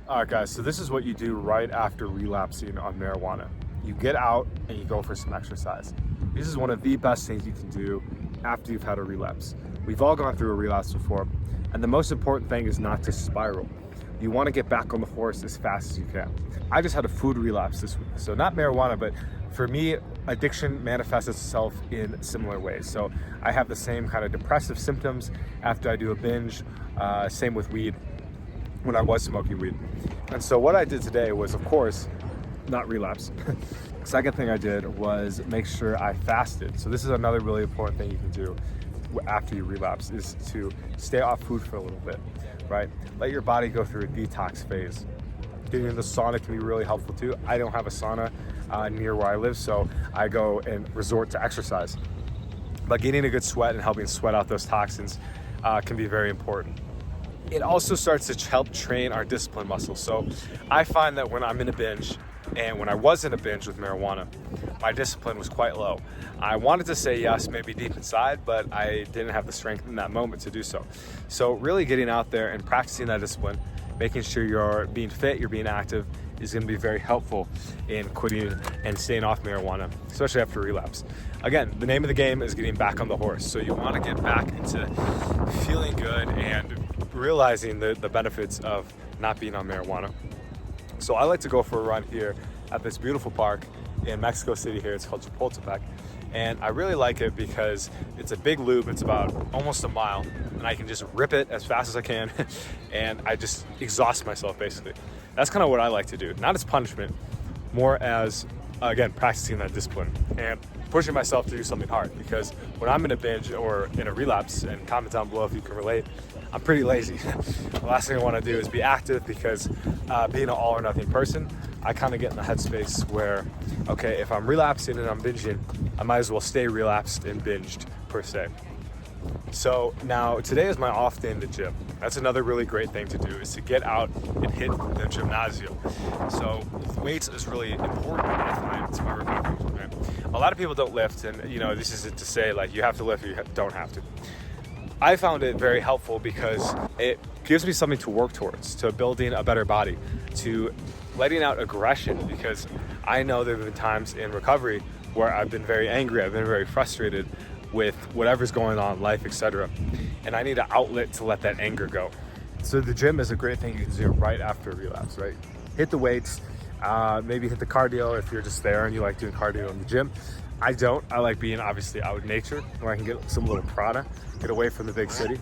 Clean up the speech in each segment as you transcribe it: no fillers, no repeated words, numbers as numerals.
All right, guys, so this is what you do right after relapsing on marijuana. You get out and you go for some exercise. This is one of the best things you can do after you've had a relapse. We've all gone through a relapse before, and the most important thing is not to spiral. You want to get back on the horse as fast as you can. I just had a food relapse this week, so not marijuana, but for me, addiction manifests itself in similar ways. So I have the same kind of depressive symptoms after I do a binge, same with weed, when I was smoking weed. And so what I did today was, of course, not relapse. Second thing I did was make sure I fasted. So this is another really important thing you can do after you relapse, is to stay off food for a little bit, right? Let your body go through a detox phase. Getting in the sauna can be really helpful too. I don't have a sauna near where I live, so I go and resort to exercise. But getting a good sweat and helping sweat out those toxins can be very important. It also starts to help train our discipline muscles. So I find that when I'm in a binge, and when I was in a binge with marijuana, my discipline was quite low. I wanted to say yes, maybe deep inside, but I didn't have the strength in that moment to do so. So really getting out there and practicing that discipline, making sure you're being fit, you're being active, is going to be very helpful in quitting and staying off marijuana, especially after relapse. Again, the name of the game is getting back on the horse. So you want to get back into feeling good and realizing the benefits of not being on marijuana. So I like to go for a run here at this beautiful park in Mexico City here. It's called Chapultepec. And I really like it because it's a big loop. It's about almost a mile, and I can just rip it as fast as I can. And I just exhaust myself, basically. That's kind of what I like to do. Not as punishment, more as, again, practicing that discipline and pushing myself to do something hard. Because when I'm in a binge or in a relapse, and comment down below if you can relate, I'm pretty lazy. The last thing I want to do is be active, because being an all or nothing person, I kind of get in the headspace where, okay, if I'm relapsing and I'm binging, I might as well stay relapsed and binged per se. So now today is my off day in the gym. That's another really great thing to do, is to get out and hit the gymnasium. So weights is really important, I find, to my recovery. Right? A lot of people don't lift, and this isn't to say like you have to lift or you don't have to. I found it very helpful because it gives me something to work towards, to building a better body, to letting out aggression, because I know there have been times in recovery where I've been very angry, I've been very frustrated with whatever's going on in life, etc. And I need an outlet to let that anger go. So the gym is a great thing you can do right after a relapse, right? Hit the weights, maybe hit the cardio if you're just there and you like doing cardio in the gym. I don't. I like being obviously out in nature where I can get some little prana, get away from the big city.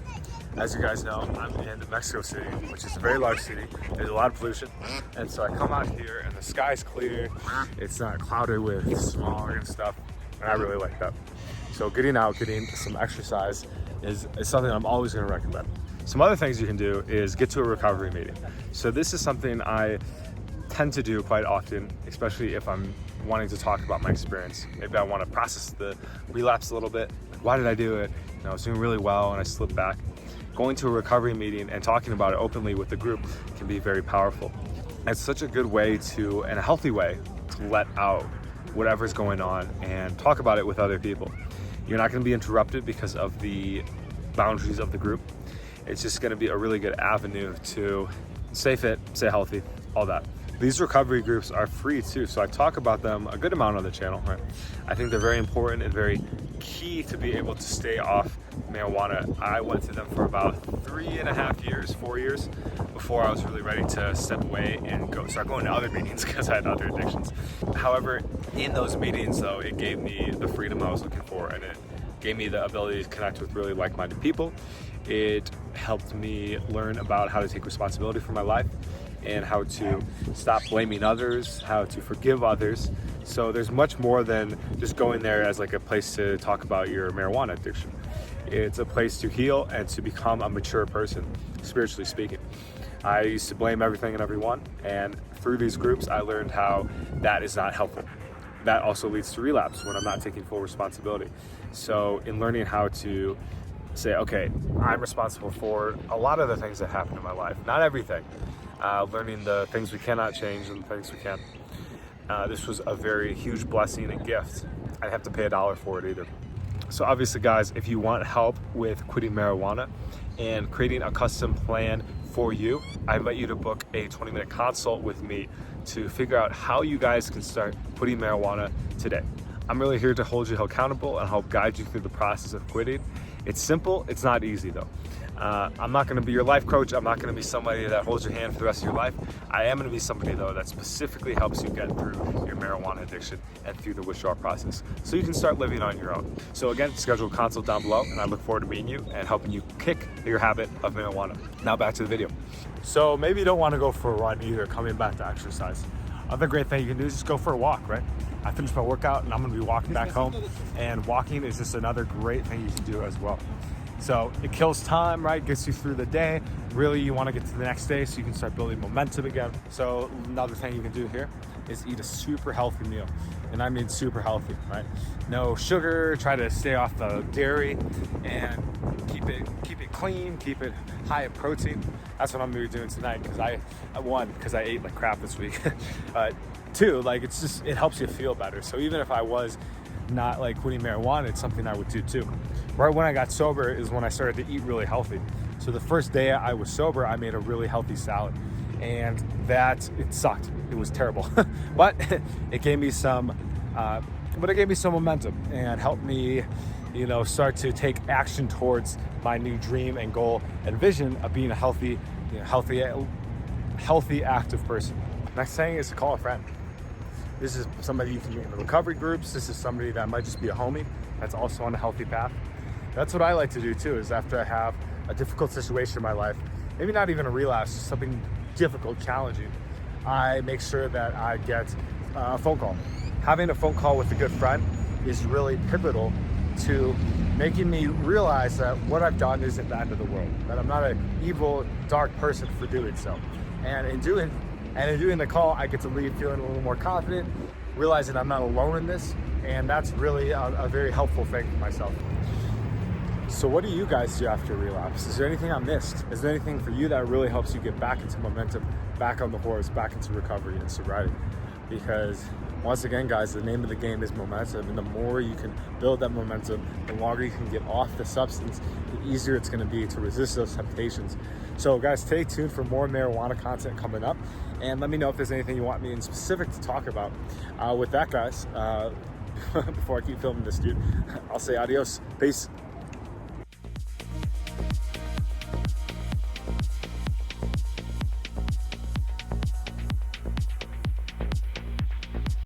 As you guys know, I'm in Mexico City, which is a very large city. There's a lot of pollution. And so I come out here and the sky's clear. It's not clouded with smog and stuff. And I really like that. So getting out, getting some exercise is something I'm always going to recommend. Some other things you can do is get to a recovery meeting. So this is something I tend to do quite often, especially if I'm wanting to talk about my experience. Maybe I want to process the relapse a little bit. Like, why did I do it? I was doing really well and I slipped back. Going to a recovery meeting and talking about it openly with the group can be very powerful. It's such a good way to, and a healthy way, to let out whatever's going on and talk about it with other people. You're not going to be interrupted because of the boundaries of the group. It's just going to be a really good avenue to stay fit, stay healthy, all that. These recovery groups are free too, so I talk about them a good amount on the channel. Right? I think they're very important and very key to be able to stay off marijuana. I went through them for about 3.5 years, 4 years, before I was really ready to step away and start going to other meetings because I had other addictions. However, in those meetings though, it gave me the freedom I was looking for, and it gave me the ability to connect with really like-minded people. It helped me learn about how to take responsibility for my life and how to stop blaming others, how to forgive others. So there's much more than just going there as like a place to talk about your marijuana addiction. It's a place to heal and to become a mature person, spiritually speaking. I used to blame everything and everyone, and through these groups I learned how that is not helpful. That also leads to relapse when I'm not taking full responsibility. So in learning how to say, okay, I'm responsible for a lot of the things that happen in my life, not everything. Learning the things we cannot change and the things we can. This was a very huge blessing and gift. I didn't have to pay $1 for it either. So obviously guys, if you want help with quitting marijuana and creating a custom plan for you, I invite you to book a 20-minute consult with me to figure out how you guys can start quitting marijuana today. I'm really here to hold you accountable and help guide you through the process of quitting. It's simple, it's not easy though. I'm not gonna be your life coach. I'm not gonna be somebody that holds your hand for the rest of your life. I am gonna be somebody though that specifically helps you get through your marijuana addiction and through the withdrawal process so you can start living on your own. So again, schedule a consult down below and I look forward to meeting you and helping you kick your habit of marijuana. Now back to the video. So maybe you don't wanna go for a run either, coming back to exercise. Other great thing you can do is just go for a walk, right? I finished my workout and I'm gonna be walking back home, and walking is just another great thing you can do as well. So it kills time, right? Gets you through the day. Really, you wanna get to the next day so you can start building momentum again. So another thing you can do here is eat a super healthy meal. And I mean super healthy, right? No sugar, try to stay off the dairy, and keep it clean, keep it high in protein. That's what I'm gonna be doing tonight, because I ate like crap this week. Two, like it helps you feel better. So even if I was not like quitting marijuana, it's something I would do too. Right when I got sober is when I started to eat really healthy. So the first day I was sober, I made a really healthy salad, and it sucked. It was terrible, but it gave me some momentum and helped me, start to take action towards my new dream and goal and vision of being a healthy, active person. Next thing is to call a friend. This is somebody you can meet in the recovery groups. This is somebody that might just be a homie that's also on a healthy path. That's what I like to do too, is after I have a difficult situation in my life, maybe not even a relapse, something difficult, challenging, I make sure that I get a phone call. Having a phone call with a good friend is really pivotal to making me realize that what I've done isn't the end of the world, that I'm not an evil, dark person for doing so. And in doing the call, I get to leave feeling a little more confident, realizing I'm not alone in this, and that's really a very helpful thing for myself. So what do you guys do after relapse? Is there anything I missed? Is there anything for you that really helps you get back into momentum, back on the horse, back into recovery and sobriety? Because once again, guys, the name of the game is momentum, and the more you can build that momentum, the longer you can get off the substance, the easier it's gonna be to resist those temptations. So guys, stay tuned for more marijuana content coming up, and let me know if there's anything you want me in specific to talk about. With that, guys, before I keep filming this, dude, I'll say adios. Peace.